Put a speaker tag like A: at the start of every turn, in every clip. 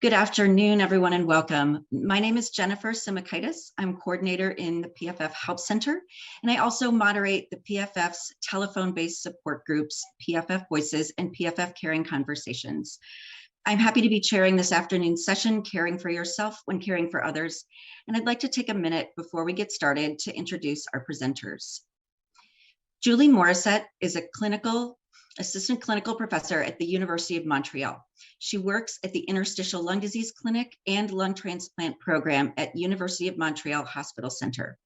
A: Good afternoon, everyone, and welcome. My name is Jennifer Simokaitis. I'm coordinator in the PFF Help Center, and I also moderate the PFF's telephone-based support groups, PFF Voices and PFF Caring Conversations. I'm happy to be chairing this afternoon's session, Caring for Yourself when Caring for Others, and I'd like to take a minute before we get started to introduce our presenters. Julie Morisset is a assistant clinical professor at the University of Montreal. She works at the Interstitial Lung Disease Clinic and Lung Transplant Program at University of Montreal Hospital Center.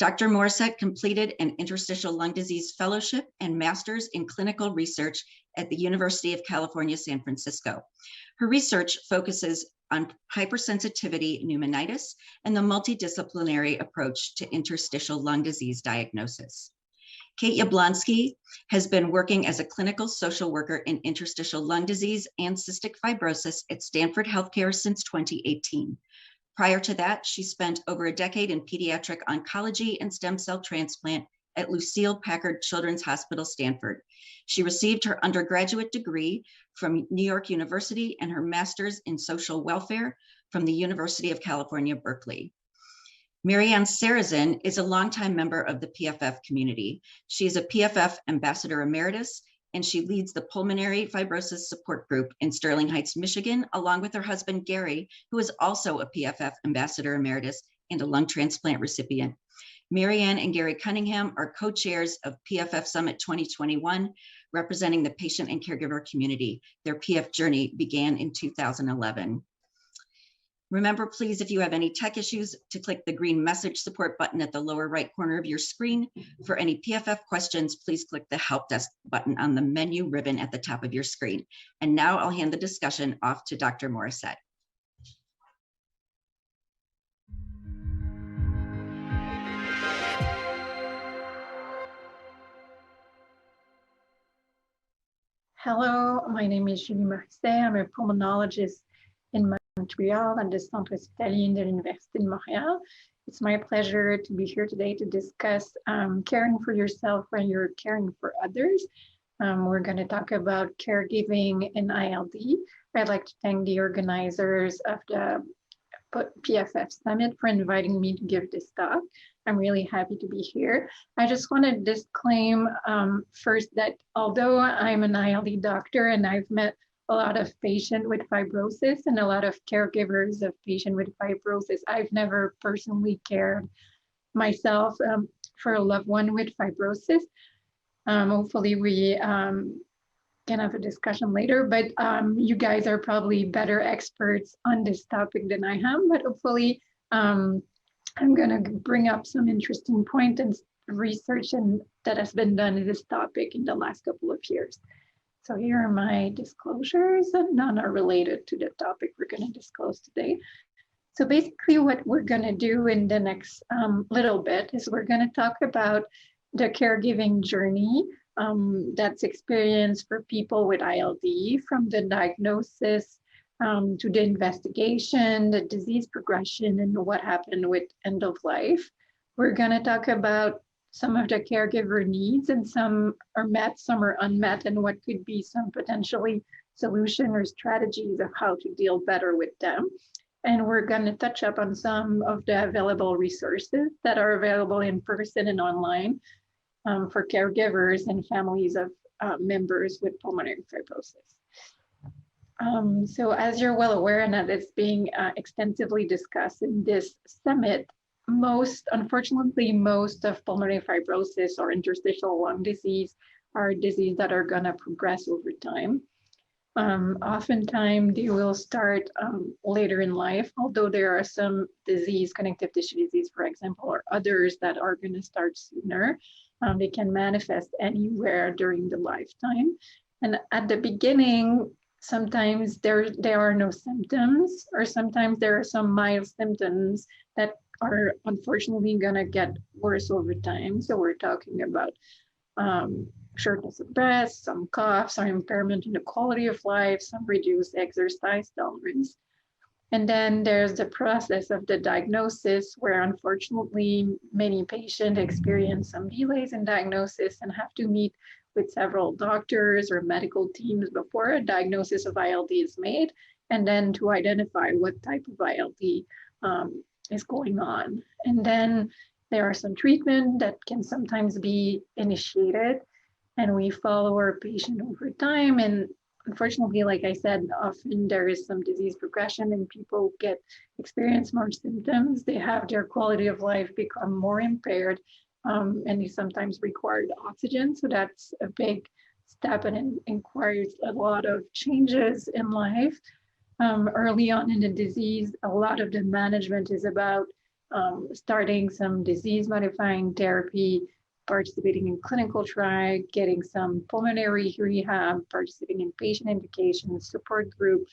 A: Dr. Morisset completed an Interstitial Lung Disease Fellowship and Master's in Clinical Research at the University of California, San Francisco. Her research focuses on hypersensitivity pneumonitis and the multidisciplinary approach to interstitial lung disease diagnosis. Kate Yablonsky has been working as a clinical social worker in interstitial lung disease and cystic fibrosis at Stanford Healthcare since 2018. Prior to that, she spent over a decade in pediatric oncology and stem cell transplant at Lucile Packard Children's Hospital, Stanford. She received her undergraduate degree from New York University and her master's in social welfare from the University of California, Berkeley. Marianne Sarazin is a longtime member of the PFF community. She is a PFF Ambassador Emeritus, and she leads the Pulmonary Fibrosis Support Group in Sterling Heights, Michigan, along with her husband, Gary, who is also a PFF Ambassador Emeritus and a lung transplant recipient. Marianne and Gary Cunningham are co-chairs of PFF Summit 2021, representing the patient and caregiver community. Their PF journey began in 2011. Remember, please, if you have any tech issues, to click the green message support button at the lower right corner of your screen. For any PFF questions, please click the help desk button on the menu ribbon at the top of your screen. And now I'll hand the discussion off to Dr. Morisset.
B: Hello, my name is Julie Morisset. I'm a pulmonologist in Montreal and the Centre Hospitalier de l'Université de Montréal. It's my pleasure to be here today to discuss caring for yourself when you're caring for others. We're going to talk about caregiving in ILD. I'd like to thank the organizers of the PFF Summit for inviting me to give this talk. I'm really happy to be here. I just want to disclaim first that although I'm an ILD doctor and I've met a lot of patients with fibrosis and a lot of caregivers of patients with fibrosis, I've never personally cared myself for a loved one with fibrosis. Hopefully we can have a discussion later, but you guys are probably better experts on this topic than I am, but hopefully I'm gonna bring up some interesting points and research that has been done in this topic in the last couple of years. So here are my disclosures, and none are related to the topic we're going to disclose today. So basically what we're going to do in the next little bit is we're going to talk about the caregiving journey that's experienced for people with ILD, from the diagnosis to the investigation, the disease progression, and what happened with end of life. We're going to talk about some of the caregiver needs, and some are met, some are unmet, and what could be some potentially solution or strategies of how to deal better with them. And we're going to touch up on some of the available resources that are available in person and online for caregivers and families of members with pulmonary fibrosis. So as you're well aware, and that is being extensively discussed in this summit, unfortunately, most of pulmonary fibrosis or interstitial lung disease are diseases that are going to progress over time. Oftentimes, they will start later in life, although there are some connective tissue disease, for example, or others that are going to start sooner. They can manifest anywhere during the lifetime. And at the beginning, sometimes there are no symptoms, or sometimes there are some mild symptoms that are unfortunately going to get worse over time. So we're talking about shortness of breath, some cough, some impairment in the quality of life, some reduced exercise tolerance. And then there's the process of the diagnosis, where unfortunately many patients experience some delays in diagnosis and have to meet with several doctors or medical teams before a diagnosis of ILD is made. and then to identify what type of ILD is going on. And then there are some treatment that can sometimes be initiated, and we follow our patient over time. And unfortunately, like I said, often there is some disease progression and people experience more symptoms. They have their quality of life become more impaired, and they sometimes require oxygen. So that's a big step, and it requires a lot of changes in life. Early on in the disease, a lot of the management is about starting some disease modifying therapy, participating in clinical trial, getting some pulmonary rehab, participating in patient education, support group.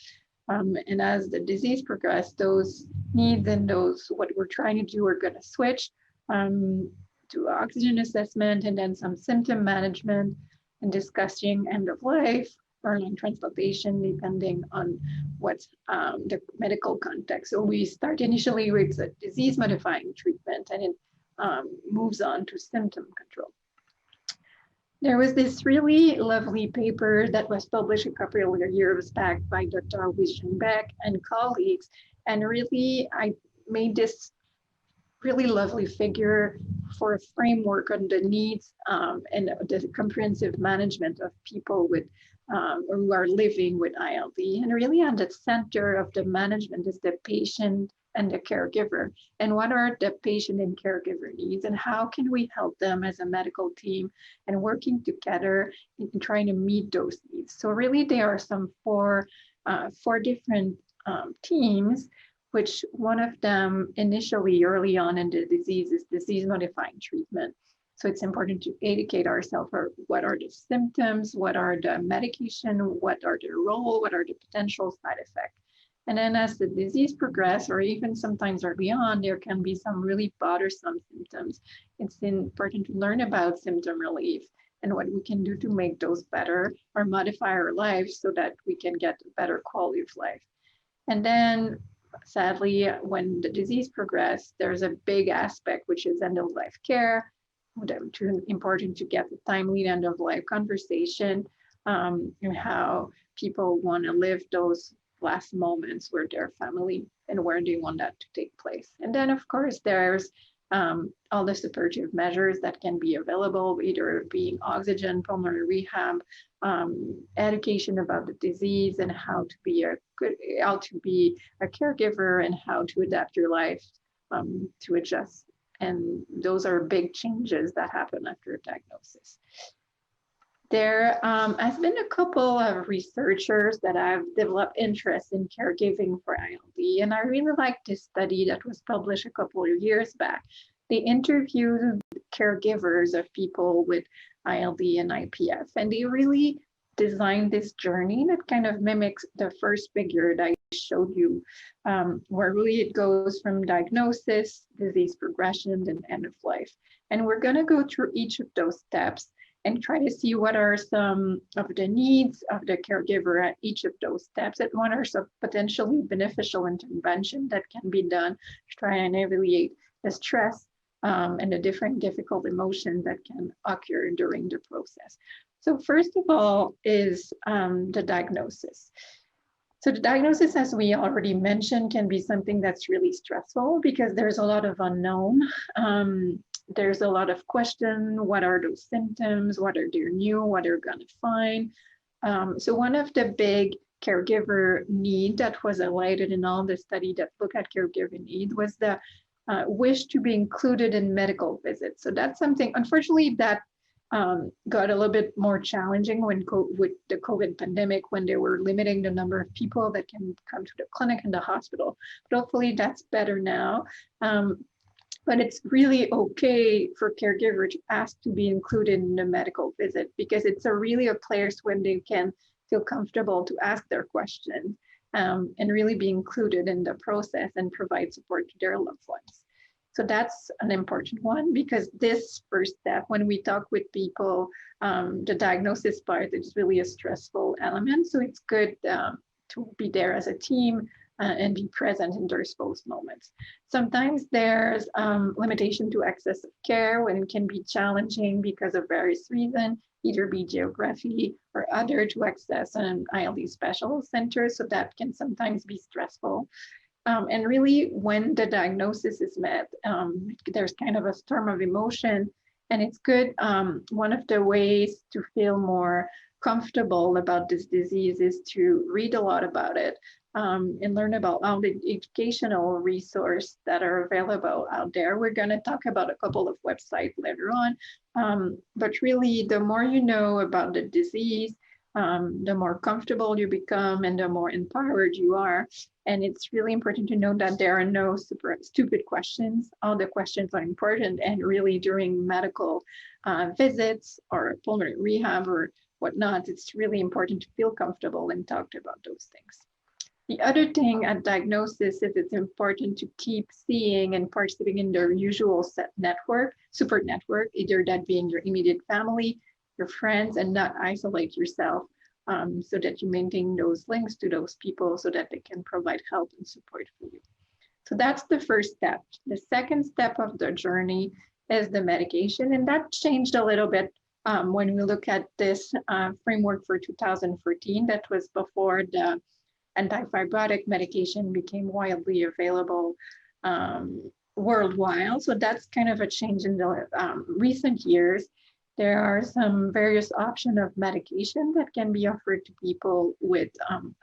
B: And as the disease progresses, those needs and what we're trying to do are going to switch to oxygen assessment, and then some symptom management and discussing end of life or lung transplantation, depending on what's the medical context. So we start initially with a disease modifying treatment, and it moves on to symptom control. There was this really lovely paper that was published a couple of years back by Dr. Beck and colleagues, and really I made this really lovely figure for a framework on the needs and the comprehensive management of people with who are living with ILD. And really at the center of the management is the patient and the caregiver. And what are the patient and caregiver needs, and how can we help them as a medical team and working together in trying to meet those needs. So really there are some four different teams, which one of them initially early on in the disease is disease modifying treatment. So it's important to educate ourselves for what are the symptoms, what are the medication, what are the role, what are the potential side effects. And then as the disease progresses, or even sometimes early on, there can be some really bothersome symptoms. It's important to learn about symptom relief and what we can do to make those better or modify our lives so that we can get a better quality of life. And then sadly, when the disease progresses, there's a big aspect, which is end of life care. Important to get the timely end of life conversation and how people want to live those last moments with their family and where they want that to take place. And then of course there's all the supportive measures that can be available, either being oxygen, pulmonary rehab, education about the disease and how to be a caregiver and how to adapt your life to adjust. And those are big changes that happen after a diagnosis. There has been a couple of researchers that have developed interest in caregiving for ILD, and I really like this study that was published a couple of years back. They interviewed caregivers of people with ILD and IPF, and they really designed this journey that kind of mimics the first figure that I showed you, where really it goes from diagnosis, disease progression, and end of life. And we're going to go through each of those steps and try to see what are some of the needs of the caregiver at each of those steps, and what are some potentially beneficial intervention that can be done to try and alleviate the stress and the different difficult emotions that can occur during the process. So first of all is the diagnosis. So the diagnosis, as we already mentioned, can be something that's really stressful because there's a lot of unknown. There's a lot of question, what are those symptoms, what are they new, what are going to find. So one of the big caregiver need that was highlighted in all the study that look at caregiver need was the wish to be included in medical visits. So that's something, unfortunately, that got a little bit more challenging with the COVID pandemic, when they were limiting the number of people that can come to the clinic and the hospital. But hopefully that's better now. But it's really okay for caregiver to ask to be included in a medical visit, because it's really a place when they can feel comfortable to ask their questions and really be included in the process and provide support to their loved ones. So that's an important one, because this first step, when we talk with people, the diagnosis part is really a stressful element. So it's good to be there as a team and be present in those moments. Sometimes there's limitation to access of care when it can be challenging because of various reasons. either be geography or other, to access an ILD specialist center. So that can sometimes be stressful. And really, when the diagnosis is met, there's kind of a storm of emotion. And it's good. One of the ways to feel more comfortable about this disease is to read a lot about it, and learn about all the educational resources that are available out there. We're going to talk about a couple of websites later on. But really, the more you know about the disease, the more comfortable you become and the more empowered you are. And it's really important to know that there are no super stupid questions. All the questions are important. And really, during medical visits or pulmonary rehab or whatnot, it's really important to feel comfortable and talk about those things. The other thing at diagnosis is it's important to keep seeing and participating in their usual set network, support network, either that being your immediate family, your friends, and not isolate yourself, so that you maintain those links to those people so that they can provide help and support for you. So that's the first step. The second step of the journey is the medication, and that changed a little bit when we look at this framework for 2014. That was before the antifibrotic medication became widely available worldwide. So that's kind of a change in the recent years. There are some various options of medication that can be offered to people with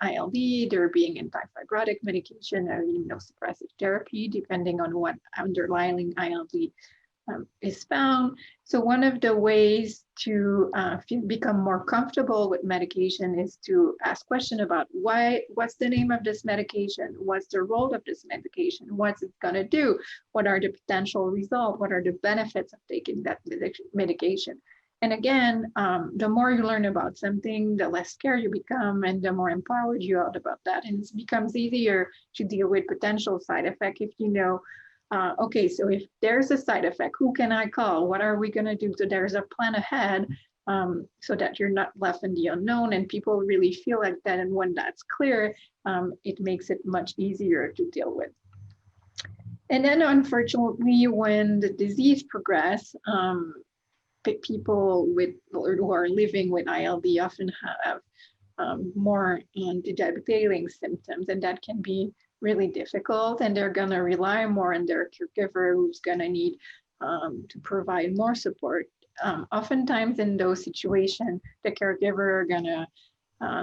B: ILD. There being antifibrotic medication or immunosuppressive therapy, depending on what underlying ILD is found. So one of the ways to become more comfortable with medication is to ask questions about what's the name of this medication? What's the role of this medication? What's it gonna do? What are the potential results? What are the benefits of taking that medication? And again, the more you learn about something, the less scared you become and the more empowered you are about that. And it becomes easier to deal with potential side effects if you know, okay, so if there's a side effect, who can I call? What are we going to do? So there's a plan ahead, so that you're not left in the unknown, and people really feel like that. And when that's clear, it makes it much easier to deal with. And then unfortunately, when the disease progresses, people who are living with ILD often have more debilitating symptoms, and that can be really difficult, and they're going to rely more on their caregiver, who's going to need to provide more support. Oftentimes in those situations, the caregiver are going to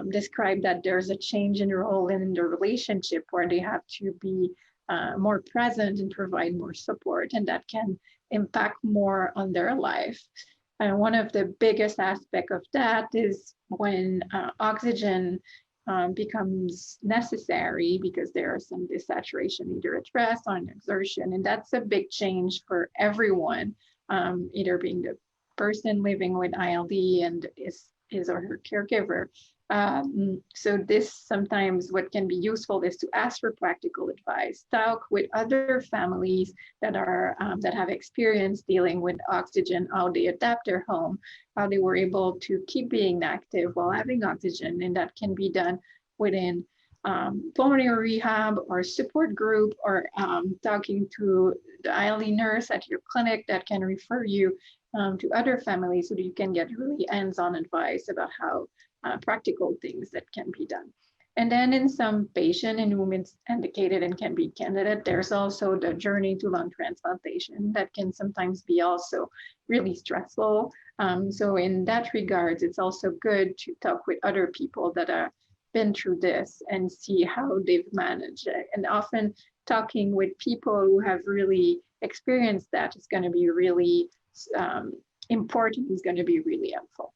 B: describe that there's a change in role in the relationship where they have to be more present and provide more support, and that can impact more on their life. And one of the biggest aspects of that is when oxygen becomes necessary because there are some desaturation, either at rest or an exertion. And that's a big change for everyone, either being the person living with ILD and his or her caregiver. So this sometimes what can be useful is to ask for practical advice, talk with other families that are that have experience dealing with oxygen, how they adapt their home, how they were able to keep being active while having oxygen, and that can be done within pulmonary rehab or support group, or talking to the ILD nurse at your clinic that can refer you to other families so that you can get really hands-on advice about how practical things that can be done. And then in some patient in whom it's indicated and can be candidate, there's also the journey to lung transplantation that can sometimes be also really stressful. So in that regards, it's also good to talk with other people that have been through this and see how they've managed it. And often talking with people who have really experienced that is going to be really important, is going to be really helpful.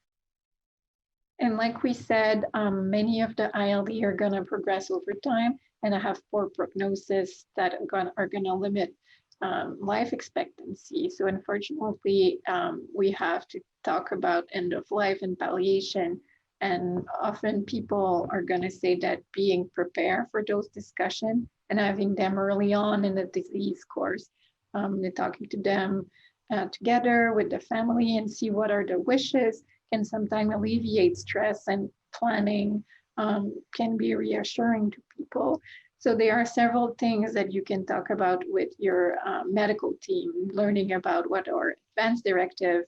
B: And like we said, many of the ILD are going to progress over time and have poor prognosis that are going to limit life expectancy. So unfortunately, we have to talk about end of life and palliation. And often people are going to say that being prepared for those discussions and having them early on in the disease course, they're talking to them together with the family and see what are the wishes, can sometimes alleviate stress, and planning can be reassuring to people. So there are several things that you can talk about with your medical team, learning about what are advance directive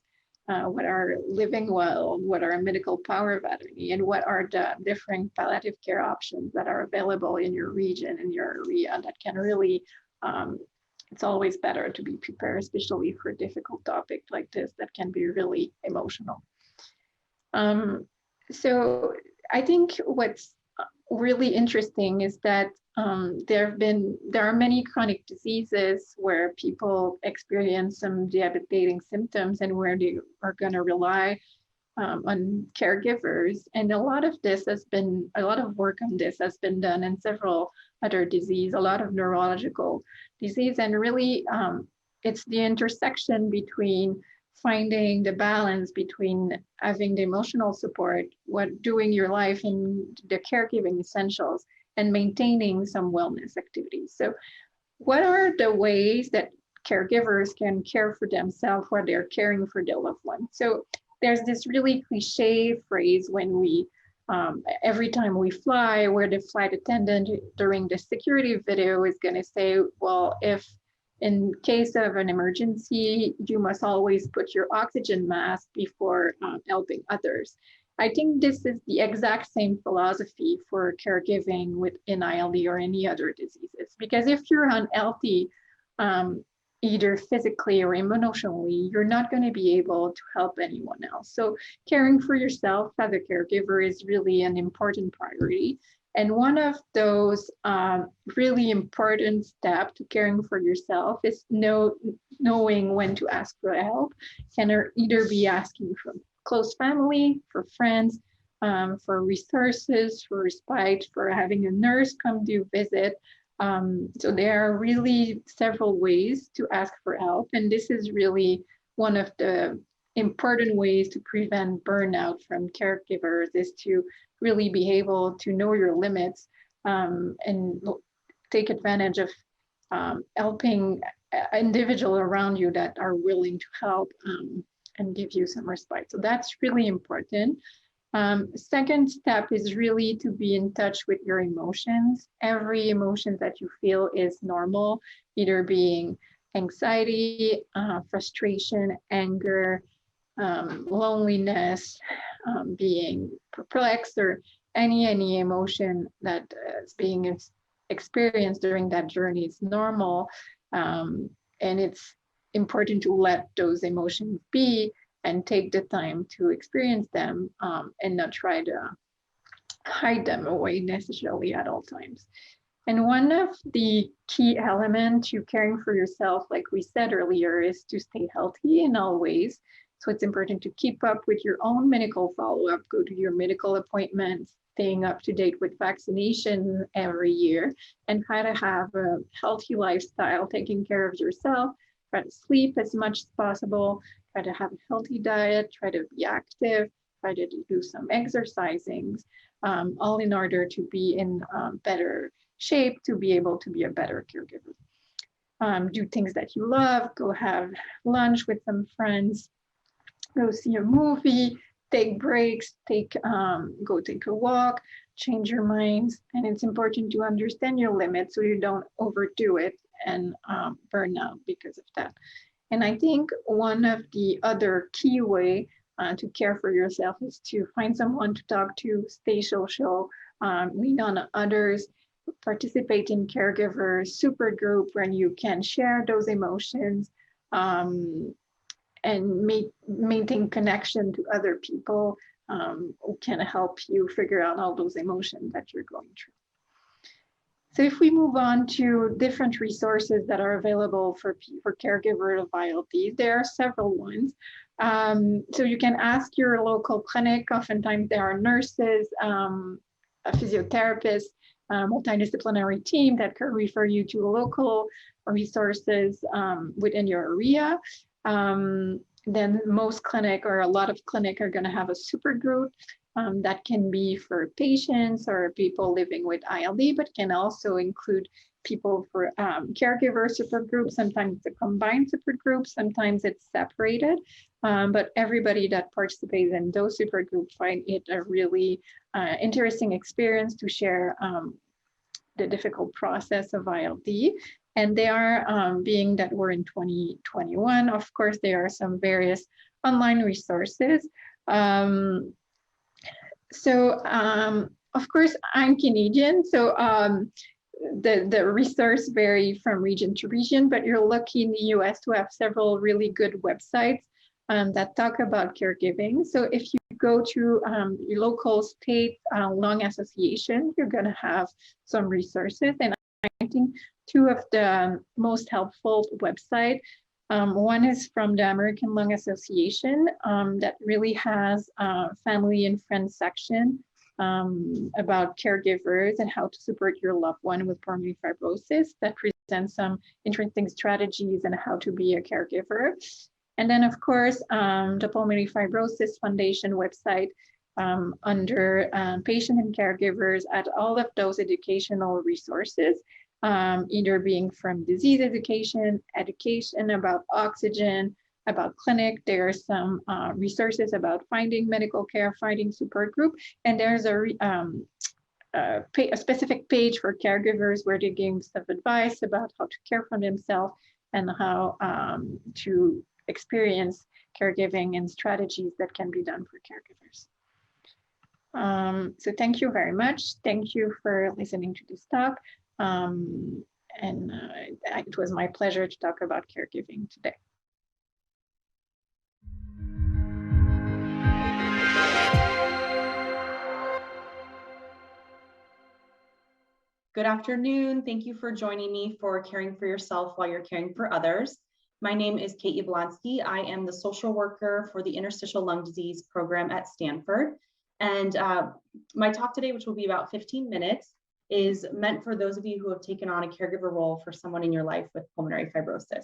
B: what are living well, what are medical power of attorney, and what are the different palliative care options that are available in your region, in your area, that can really, it's always better to be prepared, especially for a difficult topic like this that can be really emotional. So I think what's really interesting is that there are many chronic diseases where people experience some debilitating symptoms and where they are going to rely on caregivers. And a lot of work on this has been done in several other diseases, a lot of neurological disease. And really, it's the intersection between finding the balance between having the emotional support, doing your life in the caregiving essentials, and maintaining some wellness activities. So what are the ways that caregivers can care for themselves while they're caring for their loved ones? So there's this really cliche phrase when we, every time we fly, where the flight attendant during the security video is gonna say, well, if in case of an emergency, you must always put your oxygen mask before helping others. I think this is the exact same philosophy for caregiving within ILD or any other diseases. Because if you're unhealthy, either physically or emotionally, you're not going to be able to help anyone else. So caring for yourself as a caregiver is really an important priority. And one of those really important steps to caring for yourself is knowing when to ask for help. Can either be asking from close family, for friends, for resources, for respite, for having a nurse come do visit. So there are really several ways to ask for help. And this is really one of the important ways to prevent burnout from caregivers, is to really be able to know your limits and take advantage of helping individuals around you that are willing to help and give you some respite. So that's really important. Second step is really to be in touch with your emotions. Every emotion that you feel is normal, either being anxiety, frustration, anger, loneliness, being perplexed, or any emotion that is being experienced during that journey is normal. And it's important to let those emotions be and take the time to experience them and not try to hide them away necessarily at all times. And one of the key elements to caring for yourself, like we said earlier, is to stay healthy in all ways. So it's important to keep up with your own medical follow-up, go to your medical appointments, staying up to date with vaccination every year, and try to have a healthy lifestyle, taking care of yourself, try to sleep as much as possible, try to have a healthy diet, try to be active, try to do some exercising, all in order to be in better shape to be able to be a better caregiver. Do things that you love, go have lunch with some friends, go see a movie, take breaks, go take a walk, change your minds. And it's important to understand your limits so you don't overdo it and burn out because of that. And I think one of the other key way to care for yourself is to find someone to talk to, stay social, lean on others, participate in caregivers, super group when you can share those emotions, and maintain connection to other people who can help you figure out all those emotions that you're going through. So if we move on to different resources that are available for caregiver of ILD, there are several ones. So you can ask your local clinic. Oftentimes there are nurses, a physiotherapist, multidisciplinary team that could refer you to local resources within your area. Then most clinic or a lot of clinic are going to have a super group that can be for patients or people living with ILD, but can also include people for caregiver super groups. Sometimes it's a combined super group, sometimes it's separated, but everybody that participates in those super groups find it a really interesting experience to share the difficult process of ILD. And they are, being that we're in 2021, of course, there are some various online resources. Of course, I'm Canadian, so the resources vary from region to region, but you're lucky in the US to have several really good websites that talk about caregiving. So if you go to your local state lung association, you're going to have some resources. And I think two of the most helpful websites, one is from the American Lung Association that really has a family and friends section about caregivers and how to support your loved one with pulmonary fibrosis, that presents some interesting strategies and how to be a caregiver. And then, of course, the Pulmonary Fibrosis Foundation website under patient and caregivers at all of those educational resources, either being from disease education about oxygen, about clinic. There are some resources about finding medical care, finding support group, and there's a specific page for caregivers where they give some advice about how to care for themselves and how to experience caregiving and strategies that can be done for caregivers. So thank you very much. Thank you for listening to this talk. It was my pleasure to talk about caregiving today.
C: Good afternoon. Thank you for joining me for Caring for Yourself While You're Caring for Others. My name is Kate Yablonsky. I am the social worker for the Interstitial Lung Disease Program at Stanford. And my talk today, which will be about 15 minutes, is meant for those of you who have taken on a caregiver role for someone in your life with pulmonary fibrosis.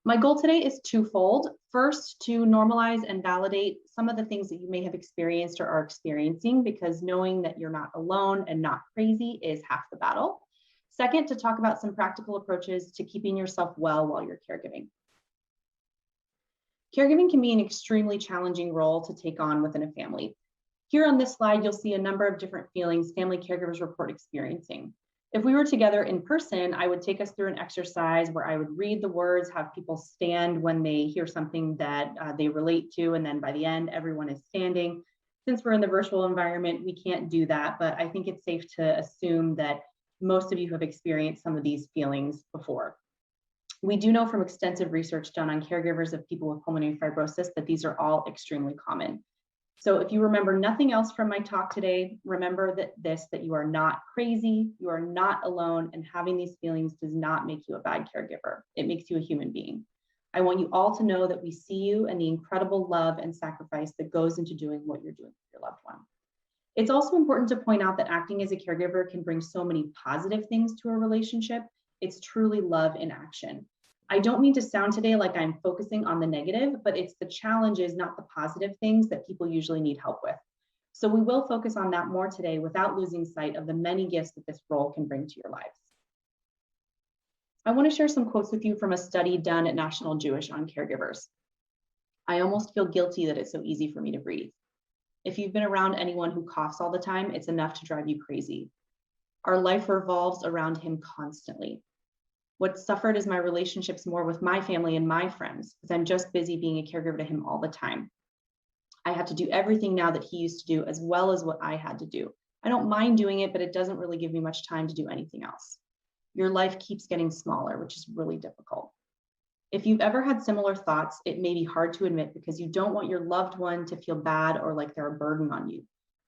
C: My goal today is twofold. First, to normalize and validate some of the things that you may have experienced or are experiencing, because knowing that you're not alone and not crazy is half the battle. Second, to talk about some practical approaches to keeping yourself well while you're caregiving. Caregiving can be an extremely challenging role to take on within a family. Here on this slide, you'll see a number of different feelings family caregivers report experiencing. If we were together in person, I would take us through an exercise where I would read the words, have people stand when they hear something that they relate to, and then by the end, everyone is standing. Since we're in the virtual environment, we can't do that, but I think it's safe to assume that most of you have experienced some of these feelings before. We do know from extensive research done on caregivers of people with pulmonary fibrosis that these are all extremely common. So if you remember nothing else from my talk today, remember that you are not crazy, you are not alone, and having these feelings does not make you a bad caregiver. It makes you a human being. I want you all to know that we see you and the incredible love and sacrifice that goes into doing what you're doing for your loved one. It's also important to point out that acting as a caregiver can bring so many positive things to a relationship. It's truly love in action. I don't mean to sound today like I'm focusing on the negative, but it's the challenges, not the positive things that people usually need help with. So we will focus on that more today without losing sight of the many gifts that this role can bring to your lives. I want to share some quotes with you from a study done at National Jewish on caregivers. I almost feel guilty that it's so easy for me to breathe. If you've been around anyone who coughs all the time, it's enough to drive you crazy. Our life revolves around him constantly. What suffered is my relationships more with my family and my friends, because I'm just busy being a caregiver to him all the time. I have to do everything now that he used to do, as well as what I had to do. I don't mind doing it, but it doesn't really give me much time to do anything else. Your life keeps getting smaller, which is really difficult. If you've ever had similar thoughts, it may be hard to admit because you don't want your loved one to feel bad or like they're a burden on you.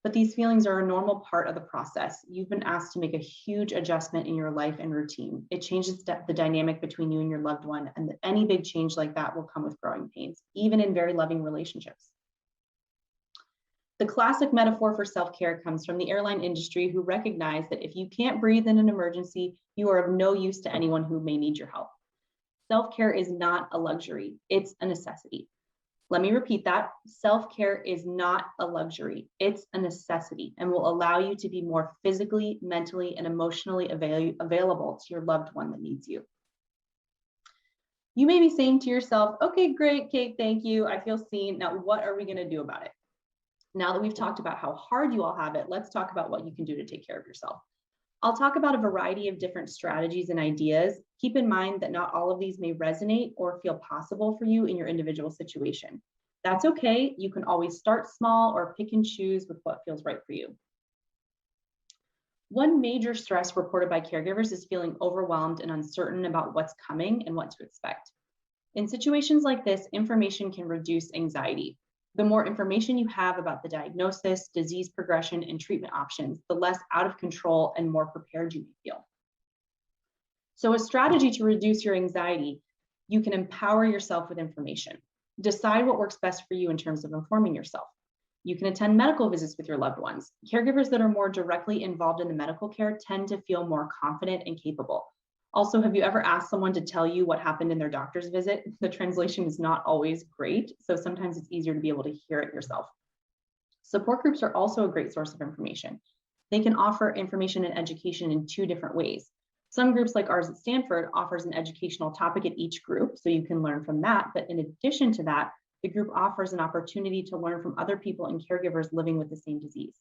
C: But these feelings are a normal part of the process. You've been asked to make a huge adjustment in your life and routine. It changes the dynamic between you and your loved one, and any big change like that will come with growing pains, even in very loving relationships. The classic metaphor for self-care comes from the airline industry, who recognize that if you can't breathe in an emergency, you are of no use to anyone who may need your help. Self-care is not a luxury, it's a necessity. Let me repeat that. Self-care is not a luxury, it's a necessity, and will allow you to be more physically, mentally, and emotionally available to your loved one that needs you. You may be saying to yourself, okay, great, Kate, thank you. I feel seen. Now, what are we going to do about it? Now that we've talked about how hard you all have it, let's talk about what you can do to take care of yourself. I'll talk about a variety of different strategies and ideas. Keep in mind that not all of these may resonate or feel possible for you in your individual situation. That's okay. You can always start small or pick and choose with what feels right for you. One major stress reported by caregivers is feeling overwhelmed and uncertain about what's coming and what to expect. In situations like this, information can reduce anxiety. The more information you have about the diagnosis, disease progression, and treatment options, the less out of control and more prepared you may feel. So a strategy to reduce your anxiety, you can empower yourself with information. Decide what works best for you in terms of informing yourself. You can attend medical visits with your loved ones. Caregivers that are more directly involved in the medical care tend to feel more confident and capable. Also, have you ever asked someone to tell you what happened in their doctor's visit? The translation is not always great, so sometimes it's easier to be able to hear it yourself. Support groups are also a great source of information. They can offer information and education in two different ways. Some groups like ours at Stanford offers an educational topic at each group, so you can learn from that. But in addition to that, the group offers an opportunity to learn from other people and caregivers living with the same disease.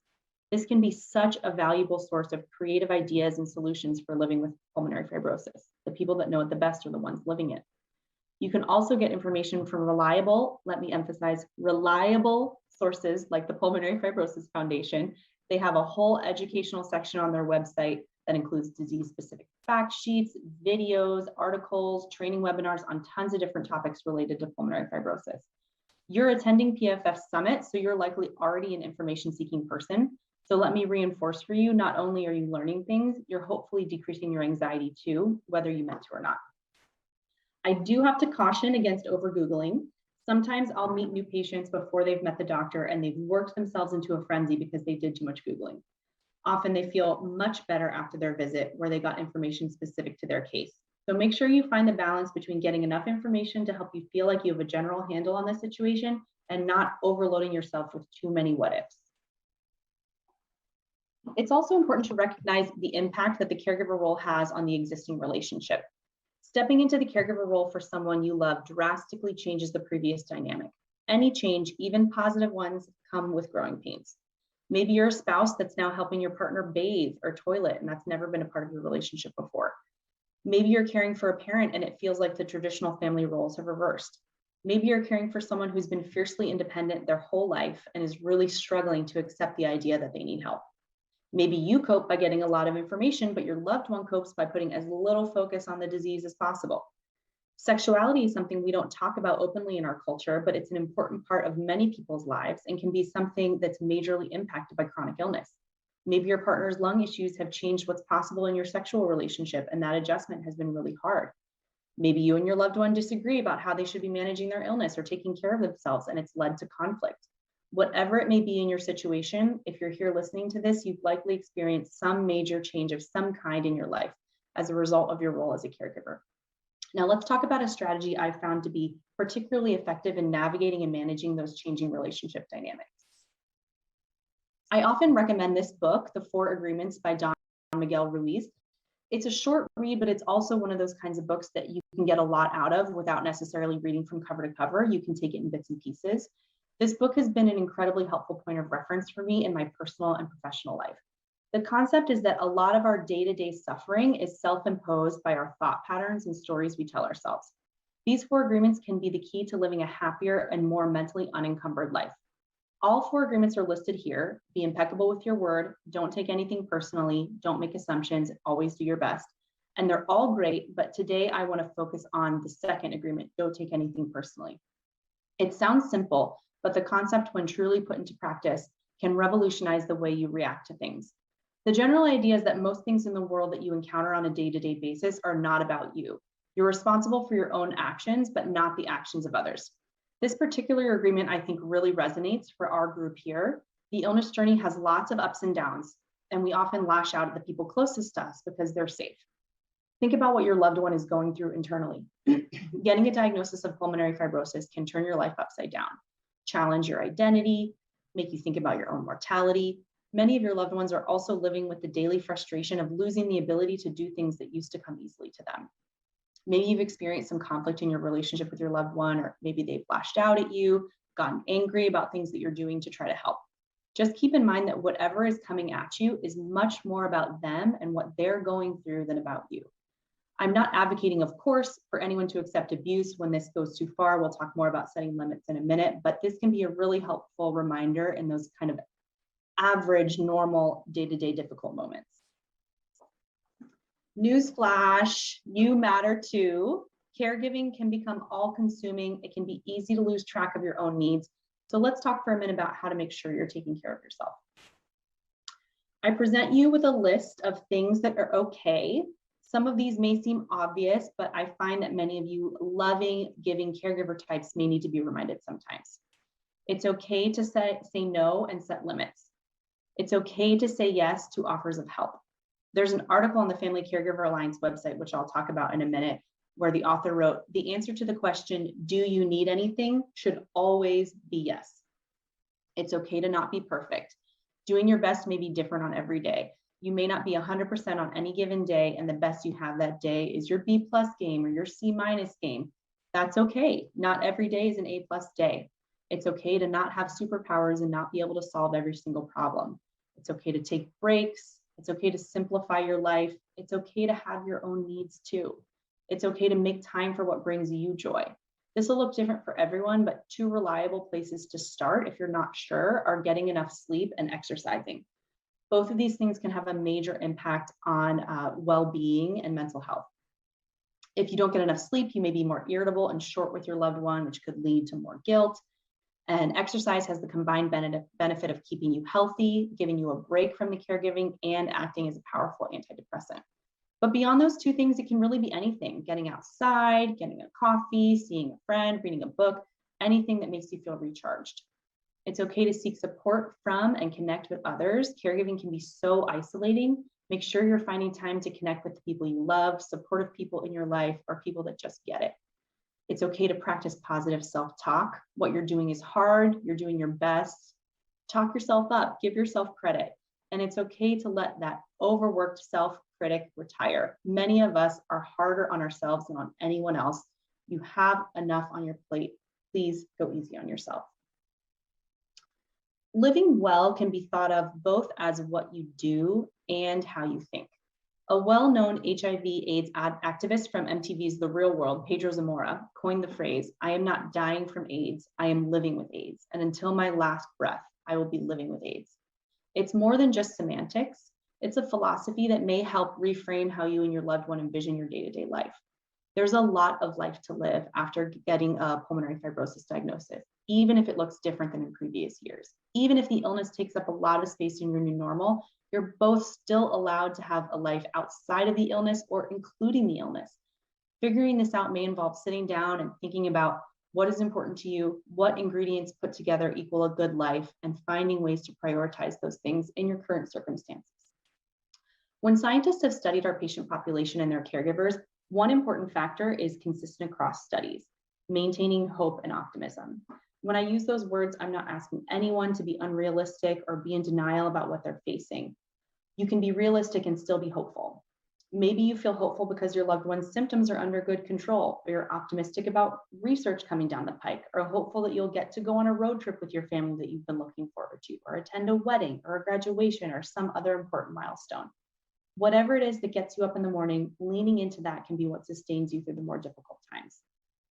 C: This can be such a valuable source of creative ideas and solutions for living with pulmonary fibrosis. The people that know it the best are the ones living it. You can also get information from reliable, let me emphasize, reliable sources like the Pulmonary Fibrosis Foundation. They have a whole educational section on their website that includes disease-specific fact sheets, videos, articles, training webinars on tons of different topics related to pulmonary fibrosis. You're attending PFF Summit, so you're likely already an information-seeking person. So let me reinforce for you, not only are you learning things, you're hopefully decreasing your anxiety too, whether you meant to or not. I do have to caution against over-Googling. Sometimes I'll meet new patients before they've met the doctor and they've worked themselves into a frenzy because they did too much Googling. Often they feel much better after their visit where they got information specific to their case. So make sure you find the balance between getting enough information to help you feel like you have a general handle on the situation and not overloading yourself with too many what ifs. It's also important to recognize the impact that the caregiver role has on the existing relationship. Stepping into the caregiver role for someone you love drastically changes the previous dynamic. Any change, even positive ones, come with growing pains. Maybe you're a spouse that's now helping your partner bathe or toilet, and that's never been a part of your relationship before. Maybe you're caring for a parent and it feels like the traditional family roles have reversed. Maybe you're caring for someone who's been fiercely independent their whole life and is really struggling to accept the idea that they need help. Maybe you cope by getting a lot of information, but your loved one copes by putting as little focus on the disease as possible. Sexuality is something we don't talk about openly in our culture, but it's an important part of many people's lives and can be something that's majorly impacted by chronic illness. Maybe your partner's lung issues have changed what's possible in your sexual relationship, and that adjustment has been really hard. Maybe you and your loved one disagree about how they should be managing their illness or taking care of themselves, and it's led to conflict. Whatever it may be in your situation, if you're here listening to this, you've likely experienced some major change of some kind in your life as a result of your role as a caregiver. Now let's talk about a strategy I've found to be particularly effective in navigating and managing those changing relationship dynamics. I often recommend this book, The 4 Agreements by Don Miguel Ruiz. It's a short read, but it's also one of those kinds of books that you can get a lot out of without necessarily reading from cover to cover. You can take it in bits and pieces. This book has been an incredibly helpful point of reference for me in my personal and professional life. The concept is that a lot of our day-to-day suffering is self-imposed by our thought patterns and stories we tell ourselves. These 4 agreements can be the key to living a happier and more mentally unencumbered life. All 4 agreements are listed here. Be impeccable with your word. Don't take anything personally. Don't make assumptions. Always do your best. And they're all great, but today I want to focus on the second agreement. Don't take anything personally. It sounds simple, but the concept, when truly put into practice, can revolutionize the way you react to things. The general idea is that most things in the world that you encounter on a day-to-day basis are not about you. You're responsible for your own actions, but not the actions of others. This particular agreement, I think, really resonates for our group here. The illness journey has lots of ups and downs, and we often lash out at the people closest to us because they're safe. Think about what your loved one is going through internally. Getting a diagnosis of pulmonary fibrosis can turn your life upside down, challenge your identity, make you think about your own mortality. Many of your loved ones are also living with the daily frustration of losing the ability to do things that used to come easily to them. Maybe you've experienced some conflict in your relationship with your loved one, or maybe they've lashed out at you, gotten angry about things that you're doing to try to help. Just keep in mind that whatever is coming at you is much more about them and what they're going through than about you. I'm not advocating, of course, for anyone to accept abuse when this goes too far. We'll talk more about setting limits in a minute, but this can be a really helpful reminder in those kind of average, normal, day-to-day difficult moments. Newsflash, you matter too. Caregiving can become all-consuming. It can be easy to lose track of your own needs. So let's talk for a minute about how to make sure you're taking care of yourself. I present you with a list of things that are okay. Some of these may seem obvious, but I find that many of you loving, giving caregiver types may need to be reminded sometimes. It's okay to say no and set limits. It's okay to say yes to offers of help. There's an article on the Family Caregiver Alliance website, which I'll talk about in a minute, where the author wrote, the answer to the question, do you need anything, should always be yes. It's okay to not be perfect. Doing your best may be different on every day. You may not be 100% on any given day, and the best you have that day is your B+ game or your C- game. That's okay. Not every day is an A+ day. It's okay to not have superpowers and not be able to solve every single problem. It's okay to take breaks. It's okay to simplify your life. It's okay to have your own needs too. It's okay to make time for what brings you joy. This will look different for everyone, but 2 reliable places to start if you're not sure are getting enough sleep and exercising. Both of these things can have a major impact on well-being and mental health. If you don't get enough sleep, you may be more irritable and short with your loved one, which could lead to more guilt. And exercise has the combined benefit of keeping you healthy, giving you a break from the caregiving, and acting as a powerful antidepressant. But beyond those 2 things, it can really be anything: getting outside, getting a coffee, seeing a friend, reading a book, anything that makes you feel recharged. It's okay to seek support from and connect with others. Caregiving can be so isolating. Make sure you're finding time to connect with the people you love, supportive people in your life, or people that just get it. It's okay to practice positive self-talk. What you're doing is hard. You're doing your best. Talk yourself up. Give yourself credit. And it's okay to let that overworked self-critic retire. Many of us are harder on ourselves than on anyone else. You have enough on your plate. Please go easy on yourself. Living well can be thought of both as what you do and how you think. A well-known HIV/AIDS activist from MTV's The Real World, Pedro Zamora, coined the phrase, "I am not dying from AIDS, I am living with AIDS. And until my last breath, I will be living with AIDS." It's more than just semantics. It's a philosophy that may help reframe how you and your loved one envision your day-to-day life. There's a lot of life to live after getting a pulmonary fibrosis diagnosis, even if it looks different than in previous years. Even if the illness takes up a lot of space in your new normal, you're both still allowed to have a life outside of the illness or including the illness. Figuring this out may involve sitting down and thinking about what is important to you, what ingredients put together equal a good life, and finding ways to prioritize those things in your current circumstances. When scientists have studied our patient population and their caregivers, one important factor is consistent across studies, maintaining hope and optimism. When I use those words, I'm not asking anyone to be unrealistic or be in denial about what they're facing. You can be realistic and still be hopeful. Maybe you feel hopeful because your loved one's symptoms are under good control, or you're optimistic about research coming down the pike, or hopeful that you'll get to go on a road trip with your family that you've been looking forward to, or attend a wedding or a graduation or some other important milestone. Whatever it is that gets you up in the morning, leaning into that can be what sustains you through the more difficult times.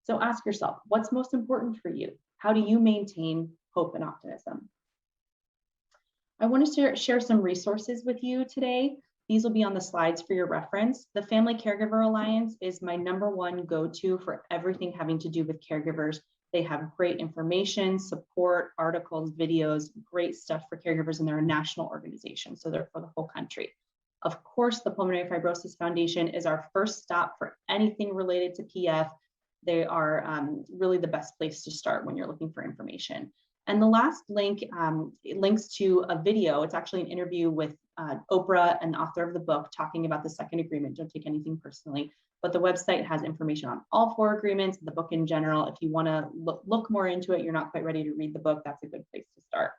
C: So ask yourself, what's most important for you? How do you maintain hope and optimism? I want to share some resources with you today. These will be on the slides for your reference. The Family Caregiver Alliance is my #1 go-to for everything having to do with caregivers. They have great information, support, articles, videos, great stuff for caregivers, and they're a national organization, so they're for the whole country. Of course, the Pulmonary Fibrosis Foundation is our first stop for anything related to PF. They are really the best place to start when you're looking for information. And the last link links to a video. It's actually an interview with Oprah, an author of the book, talking about the second agreement. Don't take anything personally, but the website has information on all 4 agreements, the book in general. If you want to look more into it, you're not quite ready to read the book, that's a good place to start.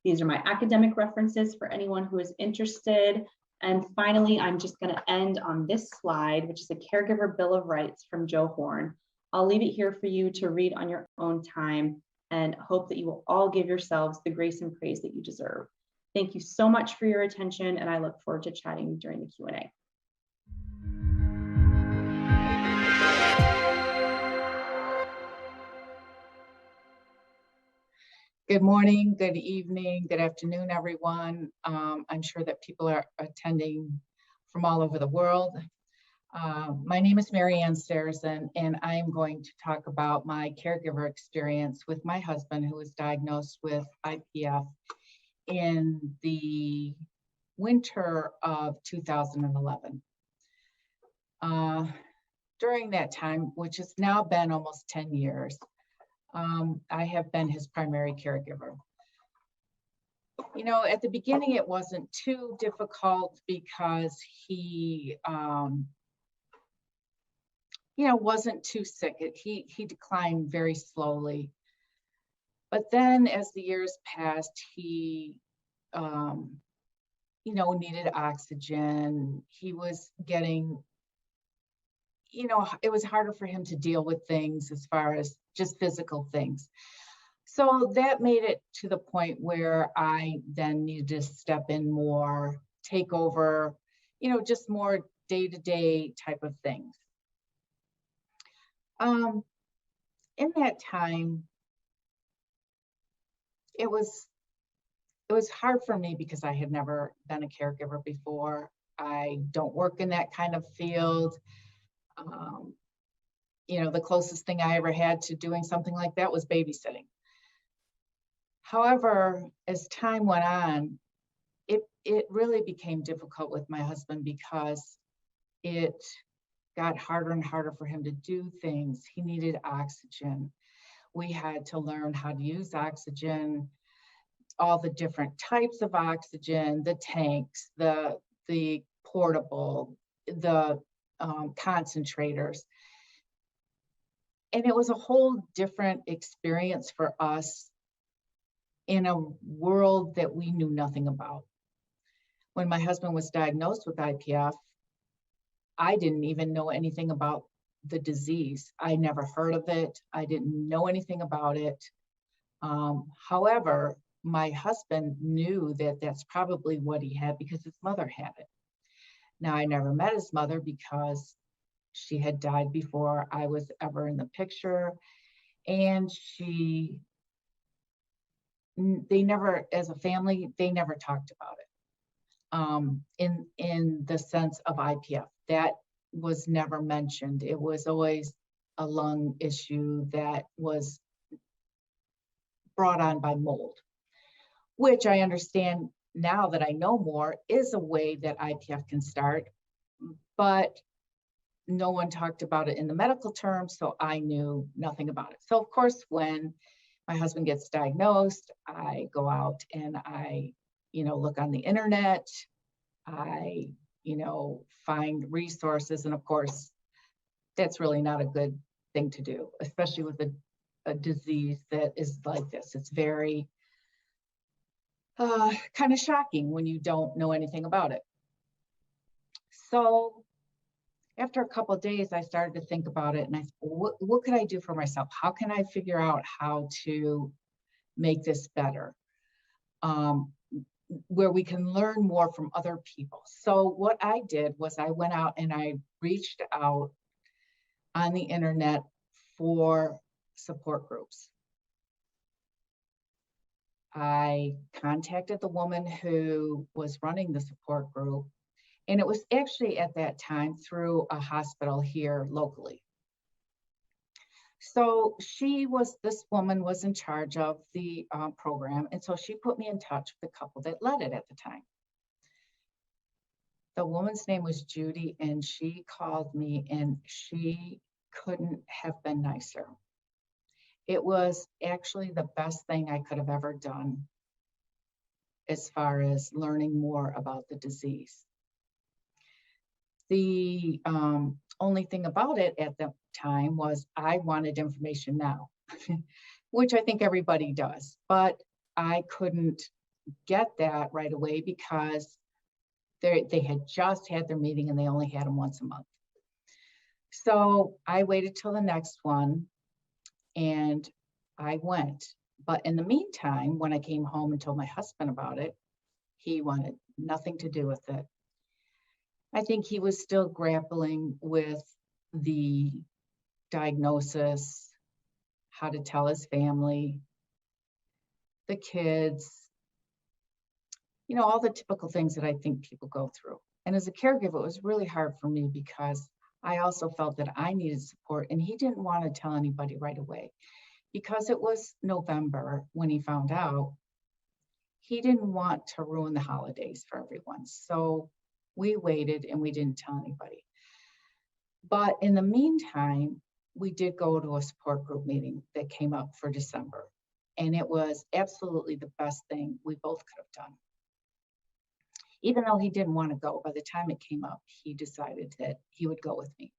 C: These are my academic references for anyone who is interested. And finally, I'm just going to end on this slide, which is a Caregiver Bill of Rights from Joe Horn. I'll leave it here for you to read on your own time. and hope that you will all give yourselves the grace and praise that you deserve. Thank you so much for your attention, and I look forward to chatting during the Q&A.
D: Good morning, good evening, good afternoon, everyone. I'm sure that people are attending from all over the world. My name is Marianne Sarazin, and I am going to talk about my caregiver experience with my husband, who was diagnosed with IPF in the winter of 2011. During that time, which has now been almost 10 years, I have been his primary caregiver. You know, at the beginning, it wasn't too difficult because he, wasn't too sick. He declined very slowly. But then as the years passed, he, needed oxygen. He was getting, it was harder for him to deal with things as far as just physical things. So that made it to the point where I then needed to step in more, take over, just more day-to-day type of things. In that time, it was hard for me because I had never been a caregiver before. I don't work in that kind of field. The closest thing I ever had to doing something like that was babysitting. However, as time went on, it really became difficult with my husband because it got harder and harder for him to do things. He needed oxygen. We had to learn how to use oxygen, all the different types of oxygen, the tanks, the portable, the concentrators. And it was a whole different experience for us in a world that we knew nothing about. When my husband was diagnosed with IPF, I didn't even know anything about the disease. I never heard of it. I didn't know anything about it. However, my husband knew that that's probably what he had because his mother had it. Now, I never met his mother because she had died before I was ever in the picture. And they never, as a family, they never talked about it. In the sense of IPF, that was never mentioned. It was always a lung issue that was brought on by mold, which I understand now that I know more is a way that IPF can start, but no one talked about it in the medical terms, so I knew nothing about it. So of course, when my husband gets diagnosed, I go out and I, look on the internet, I, find resources. And of course, that's really not a good thing to do, especially with a disease that is like this. It's very kind of shocking when you don't know anything about it. So after a couple of days, I started to think about it and I said, what could I do for myself? How can I figure out how to make this better? Where we can learn more from other people. So what I did was I went out and I reached out on the internet for support groups. I contacted the woman who was running the support group, and it was actually at that time through a hospital here locally. So this woman was in charge of the program, and so she put me in touch with the couple that led it at the time. The woman's name was Judy, and she called me, and she couldn't have been nicer. It was actually the best thing I could have ever done as far as learning more about the disease. The only thing about it at the time was I wanted information now, which I think everybody does, but I couldn't get that right away because they had just had their meeting and they only had them once a month. So I waited till the next one, and I went. But in the meantime, when I came home and told my husband about it, he wanted nothing to do with it. I think he was still grappling with the diagnosis, how to tell his family, the kids, all the typical things that I think people go through. And as a caregiver, it was really hard for me because I also felt that I needed support, and he didn't want to tell anybody right away. Because it was November when he found out, he didn't want to ruin the holidays for everyone. So we waited and we didn't tell anybody. But in the meantime, we did go to a support group meeting that came up for December. And it was absolutely the best thing we both could have done. Even though he didn't want to go, by the time it came up, he decided that he would go with me.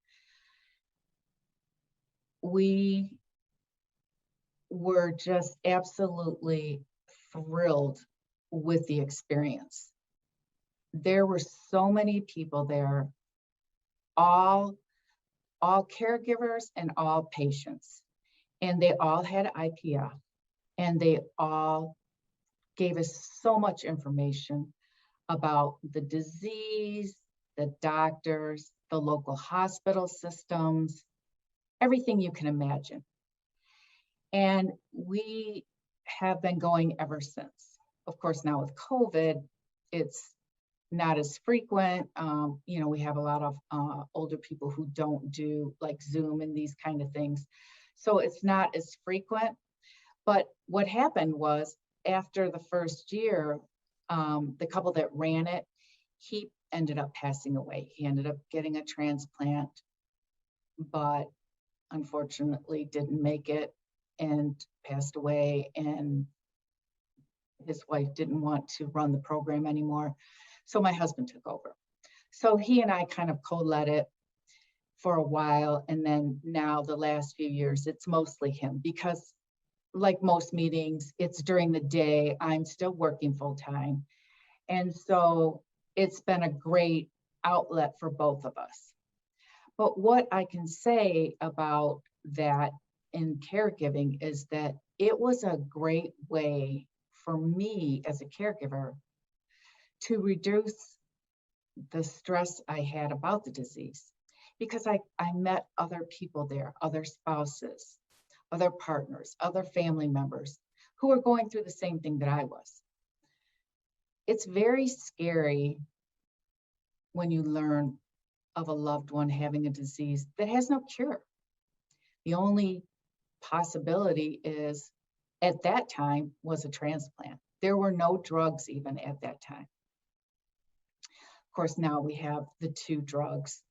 D: We were just absolutely thrilled with the experience. There were so many people there, all caregivers and all patients, and they all had IPF, and they all gave us so much information about the disease, the doctors, the local hospital systems, everything you can imagine. And we have been going ever since. Of course, now with COVID, it's not as frequent. We have a lot of older people who don't do like Zoom and these kind of things. So it's not as frequent. But what happened was after the first year, the couple that ran it, he ended up passing away. He ended up getting a transplant, but unfortunately didn't make it and passed away, and his wife didn't want to run the program anymore. So my husband took over. So he and I kind of co-led it for a while. And then now the last few years, it's mostly him, because like most meetings, it's during the day. I'm still working full time. And so it's been a great outlet for both of us. But what I can say about that in caregiving is that it was a great way for me as a caregiver to reduce the stress I had about the disease, because I met other people there, other spouses, other partners, other family members who were going through the same thing that I was. It's very scary when you learn of a loved one having a disease that has no cure. The only possibility is, at that time, was a transplant. There were no drugs even at that time. Of course, now we have the 2 drugs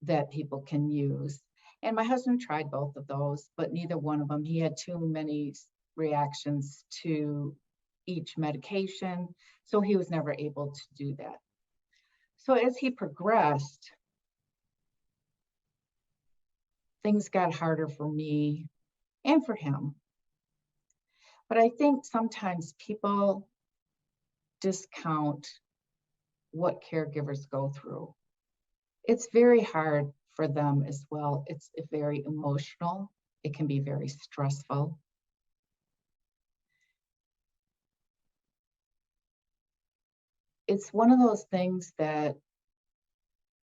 D: that people can use. And my husband tried both of those, but neither one of them. He had too many reactions to each medication, so he was never able to do that. So as he progressed, things got harder for me and for him. But I think sometimes people discount what caregivers go through. It's very hard for them as well. It's very emotional. It can be very stressful. It's one of those things that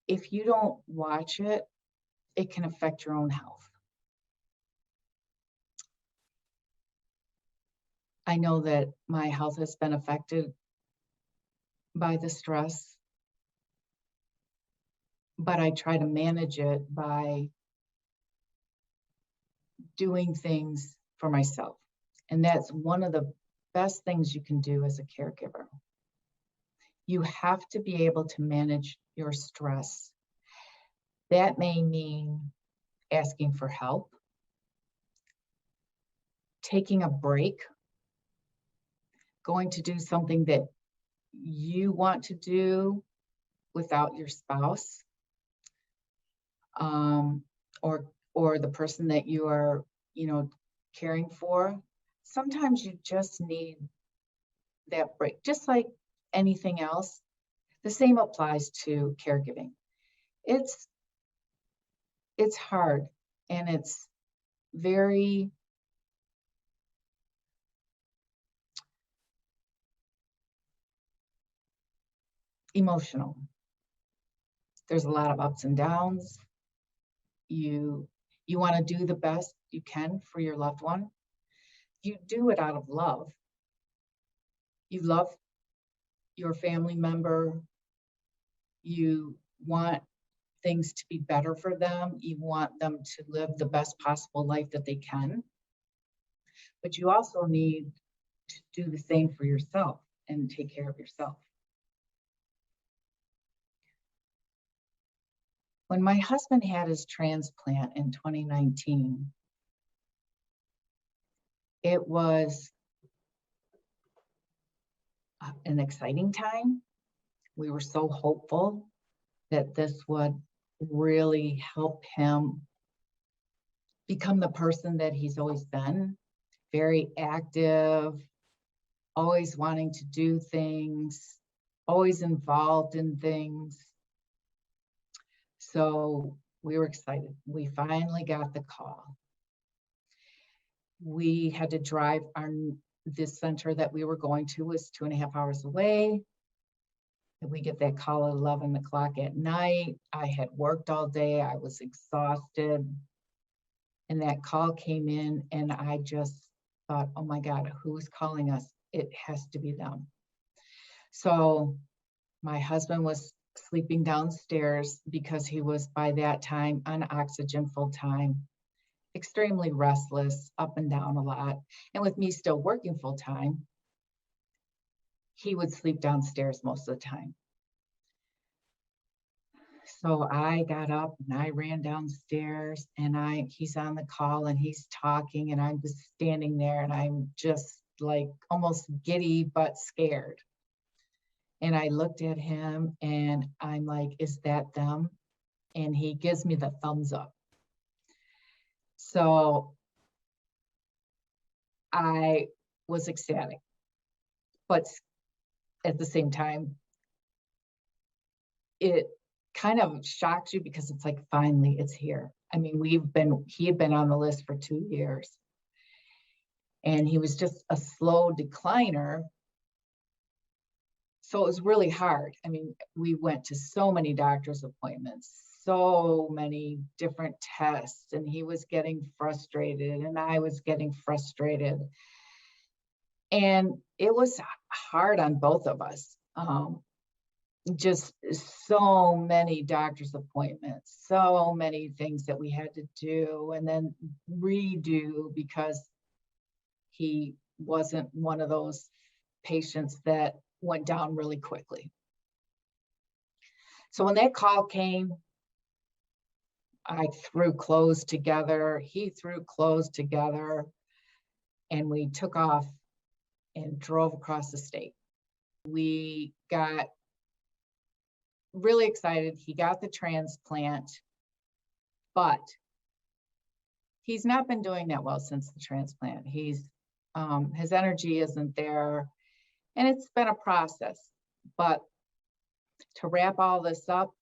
D: if you don't watch it, it can affect your own health. I know that my health has been affected by the stress, but I try to manage it by doing things for myself. And that's one of the best things you can do as a caregiver. You have to be able to manage your stress. That may mean asking for help, taking a break, going to do something that you want to do without your spouse, or the person that you are, caring for. Sometimes you just need that break, just like anything else. The same applies to caregiving. It's hard, and it's very emotional. There's a lot of ups and downs. You want to do the best you can for your loved one. You do it out of love. You love your family member. You want things to be better for them. You want them to live the best possible life that they can. But you also need to do the same for yourself and take care of yourself. When my husband had his transplant in 2019, it was an exciting time. We were so hopeful that this would really help him become the person that he's always been, very active, always wanting to do things, always involved in things. So we were excited. We finally got the call. We had to drive this center that we were going to was 2.5 hours away. And we get that call at 11 o'clock at night. I had worked all day. I was exhausted. And that call came in and I just thought, oh my God, who's calling us? It has to be them. So my husband was sleeping downstairs because he was by that time on oxygen full time, extremely restless, up and down a lot. And with me still working full time, he would sleep downstairs most of the time. So I got up and I ran downstairs and he's on the call and he's talking and I was standing there and I'm just like almost giddy but scared. And I looked at him and I'm like, is that them? And he gives me the thumbs up. So I was ecstatic, but at the same time, it kind of shocks you because it's like, finally, it's here. I mean, he had been on the list for 2 years and he was just a slow decliner. So it was really hard. I mean, we went to so many doctor's appointments, so many different tests, and he was getting frustrated and I was getting frustrated. And it was hard on both of us. Just so many doctor's appointments, so many things that we had to do and then redo because he wasn't one of those patients that went down really quickly. So when that call came, I threw clothes together, he threw clothes together, and we took off and drove across the state. We got really excited. He got the transplant, but he's not been doing that well since the transplant. His energy isn't there. And it's been a process, but to wrap all this up,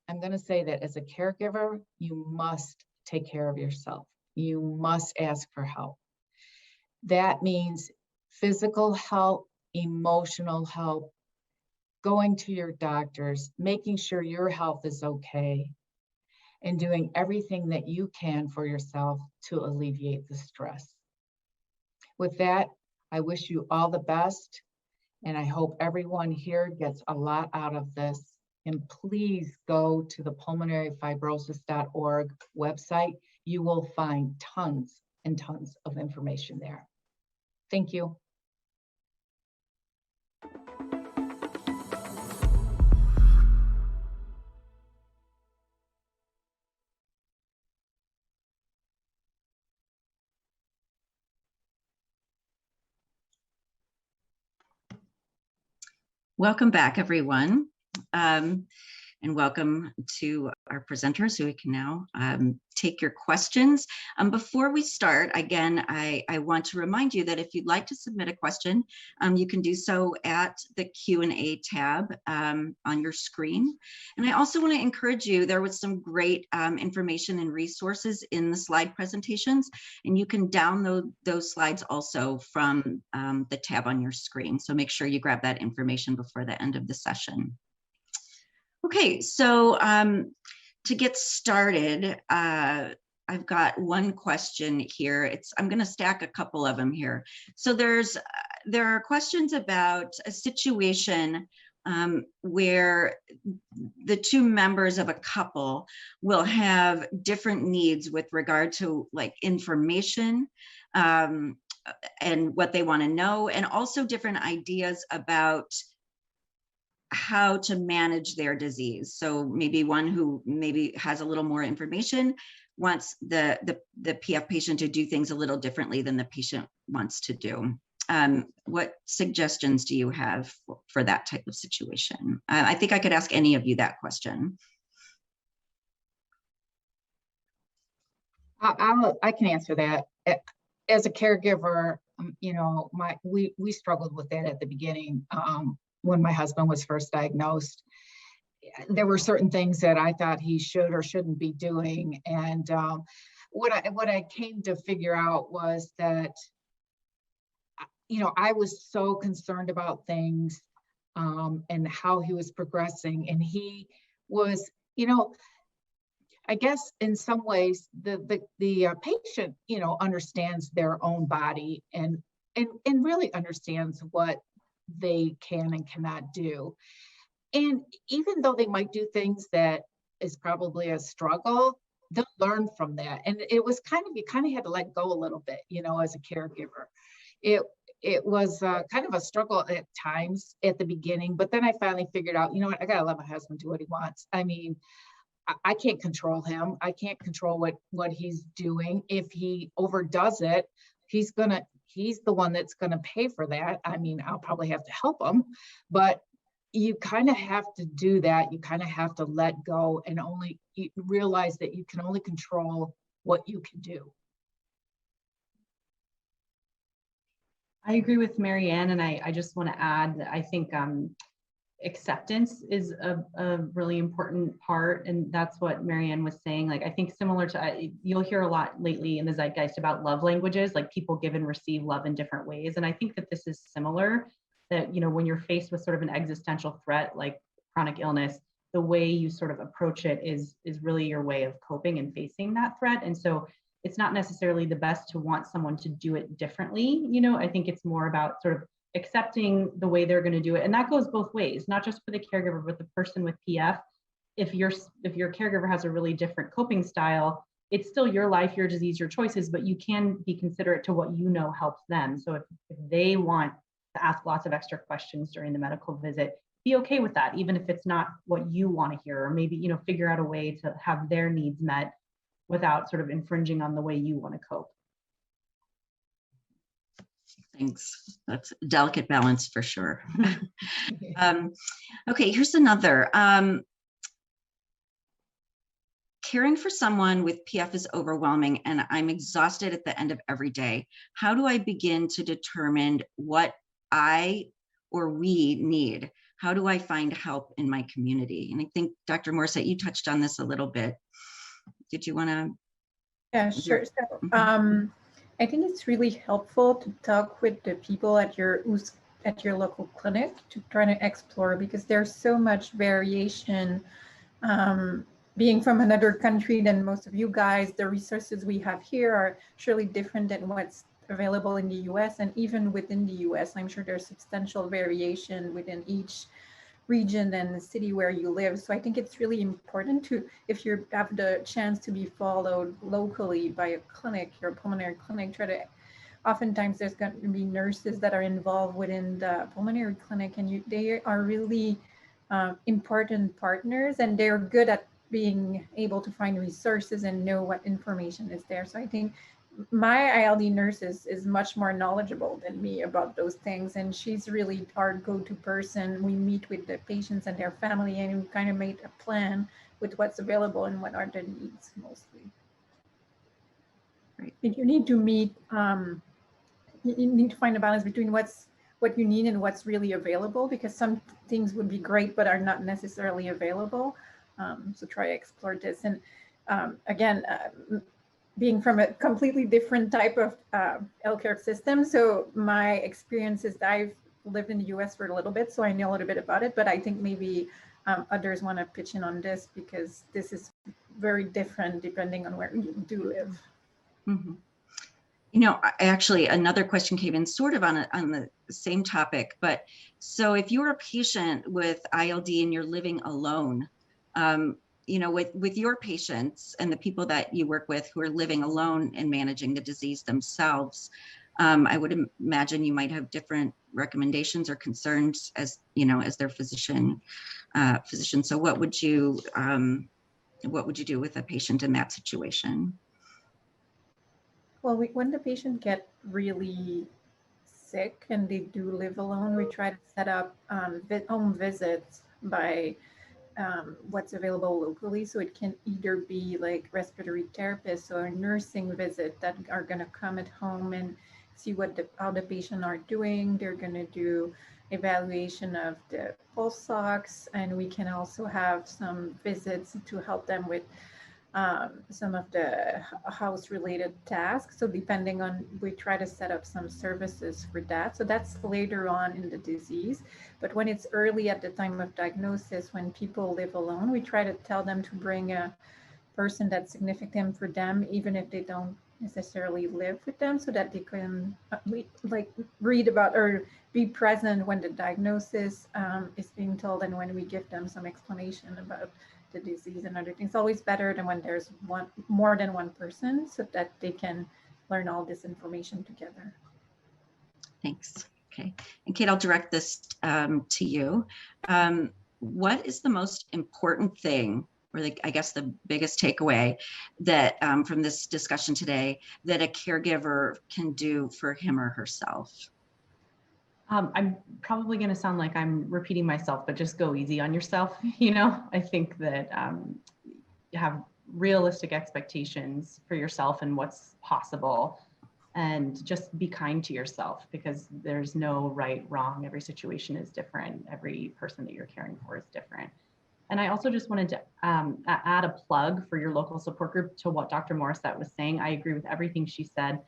D: I'm going to say that as a caregiver, you must take care of yourself. You must ask for help. That means physical help, emotional help, going to your doctors, making sure your health is okay, and doing everything that you can for yourself to alleviate the stress. With that, I wish you all the best. And I hope everyone here gets a lot out of this. And please go to the pulmonaryfibrosis.org website. You will find tons and tons of information there. Thank you.
A: Welcome back, everyone. And welcome to our presenters who can now take your questions. Before we start, again, I want to remind you that if you'd like to submit a question, you can do so at the Q&A tab on your screen. And I also want to encourage you, there was some great information and resources in the slide presentations, and you can download those slides also from the tab on your screen. So make sure you grab that information before the end of the session. Okay, so to get started, I've got one question here. I'm going to stack a couple of them here. So there are questions about a situation where the two members of a couple will have different needs with regard to like information and what they want to know, and also different ideas about how to manage their disease. So maybe one who maybe has a little more information wants the PF patient to do things a little differently than the patient wants to do. What suggestions do you have for that type of situation? I think I could ask any of you that question.
D: I can answer that. As a caregiver, you know, we struggled with that at the beginning. When my husband was first diagnosed, there were certain things that I thought he should or shouldn't be doing. And what I came to figure out was that, you know, I was so concerned about things and how he was progressing. And he was, you know, I guess in some ways the patient, you know, understands their own body and really understands what they can and cannot do. And even though they might do things that is probably a struggle, they'll learn from that. And it was you kind of had to let go a little bit, you know, as a caregiver. It was kind of a struggle at times at the beginning, but then I finally figured out, you know what, I gotta let my husband do what he wants. I mean, I can't control him. I can't control what he's doing. If he overdoes it, he's the one that's gonna pay for that. I mean, I'll probably have to help him, but you kind of have to do that. You kind of have to let go and only realize that you can only control what you can do.
C: I agree with Marianne, and I just want to add that I think acceptance is a really important part, and that's what Marianne was saying. Like, I think similar to, you'll hear a lot lately in the zeitgeist about love languages, like people give and receive love in different ways. And I think that this is similar, that, you know, when you're faced with sort of an existential threat like chronic illness, the way you sort of approach it is really your way of coping and facing that threat. And so it's not necessarily the best to want someone to do it differently. You know, I think it's more about sort of accepting the way they're going to do it. And that goes both ways, not just for the caregiver, but the person with PF. If your caregiver has a really different coping style, it's still your life, your disease, your choices, but you can be considerate to what you know helps them. So if they want to ask lots of extra questions during the medical visit, be okay with that, even if it's not what you want to hear, or maybe, you know, figure out a way to have their needs met without sort of infringing on the way you want to cope.
A: Thanks. That's a delicate balance for sure. Okay, here's another. Caring for someone with PF is overwhelming and I'm exhausted at the end of every day. How do I begin to determine what I or we need? How do I find help in my community? And I think, Dr. Morisset, you touched on this a little bit. Did you want to?
B: Yeah, sure. So, I think it's really helpful to talk with the people at your local clinic to try to explore, because there's so much variation. Being from another country than most of you guys, the resources we have here are surely different than what's available in the US, and even within the US, I'm sure there's substantial variation within each region and the city where you live. So I think it's really important to, if you have the chance to be followed locally by a clinic, your pulmonary clinic, try to, oftentimes there's going to be nurses that are involved within the pulmonary clinic, and they are really important partners, and they're good at being able to find resources and know what information is there. So I think my ILD nurse is much more knowledgeable than me about those things, and she's really our go-to person. We meet with the patients and their family, and we kind of make a plan with what's available and what are the needs mostly.
A: Right.
B: If you need to meet, you need to find a balance between what you need and what's really available, because some things would be great but are not necessarily available. So try to explore this. And again, being from a completely different type of healthcare system. So my experience is I've lived in the US for a little bit, so I know a little bit about it, but I think maybe others want to pitch in on this, because this is very different depending on where you do live.
A: Mm-hmm. You know, actually, another question came in sort of on the same topic, but so if you're a patient with ILD and you're living alone, you know, with your patients and the people that you work with who are living alone and managing the disease themselves, I would imagine you might have different recommendations or concerns as, you know, as their physician. So what would you do with a patient in that situation?
B: Well, when the patient get really sick and they do live alone, we try to set up home visits by what's available locally. So it can either be like respiratory therapists or a nursing visit that are going to come at home and see how the patient are doing. They're going to do evaluation of the pulse ox, and we can also have some visits to help them with some of the house-related tasks. So depending on, we try to set up some services for that. So that's later on in the disease. But when it's early at the time of diagnosis, when people live alone, we try to tell them to bring a person that's significant for them, even if they don't necessarily live with them, so that they can read about or be present when the diagnosis is being told, and when we give them some explanation about the disease and other things. It's always better than when there's more than one person, so that they can learn all this information together.
A: Thanks. Okay. And Kate, I'll direct this to you. What is the most important thing, or I guess the biggest takeaway that from this discussion today, that a caregiver can do for him or herself?
C: I'm probably going to sound like I'm repeating myself, but just go easy on yourself. You know, I think that you have realistic expectations for yourself and what's possible, and just be kind to yourself, because there's no right, wrong. Every situation is different. Every person that you're caring for is different. And I also just wanted to add a plug for your local support group to what Dr. Morisset was saying. I agree with everything she said.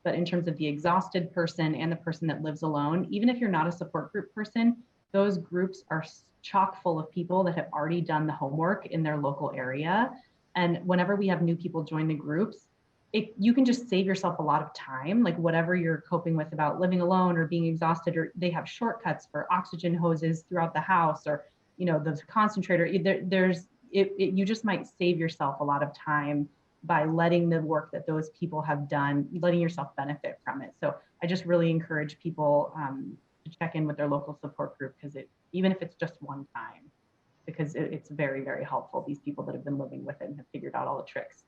C: But in terms of the exhausted person and the person that lives alone, even if you're not a support group person, those groups are chock full of people that have already done the homework in their local area. And whenever we have new people join the groups, you can just save yourself a lot of time, like whatever you're coping with about living alone or being exhausted, or they have shortcuts for oxygen hoses throughout the house, or, you know, the concentrator. You just might save yourself a lot of time by letting the work that those people have done, letting yourself benefit from it. So I just really encourage people to check in with their local support group, because even if it's just one time, because it's very, very helpful. These people that have been living with it and have figured out all the tricks.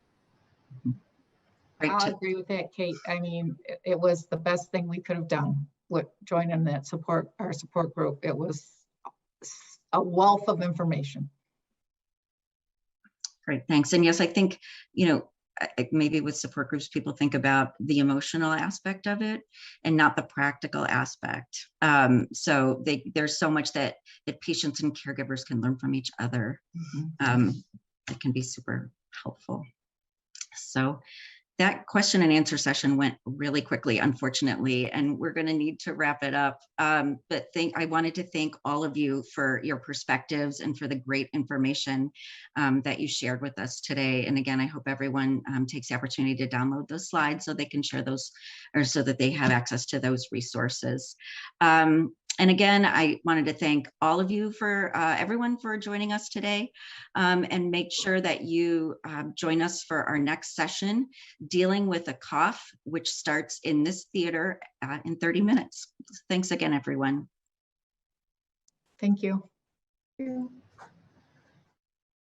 A: Great.
D: I'll agree with that, Kate. I mean, it was the best thing we could have done with joining that our support group. It was a wealth of information.
A: Great, thanks. And yes, I think, you know, maybe with support groups, people think about the emotional aspect of it and not the practical aspect. So there's so much that patients and caregivers can learn from each other. That can be super helpful. So that question and answer session went really quickly, unfortunately, and we're going to need to wrap it up. But I wanted to thank all of you for your perspectives and for the great information that you shared with us today. And again, I hope everyone takes the opportunity to download those slides so they can share those, or so that they have access to those resources. And again, I wanted to thank all of you everyone for joining us today, and make sure that you join us for our next session, Dealing with a Cough, which starts in this theater in 30 minutes. Thanks again, everyone.
D: Thank you.
B: Thank you.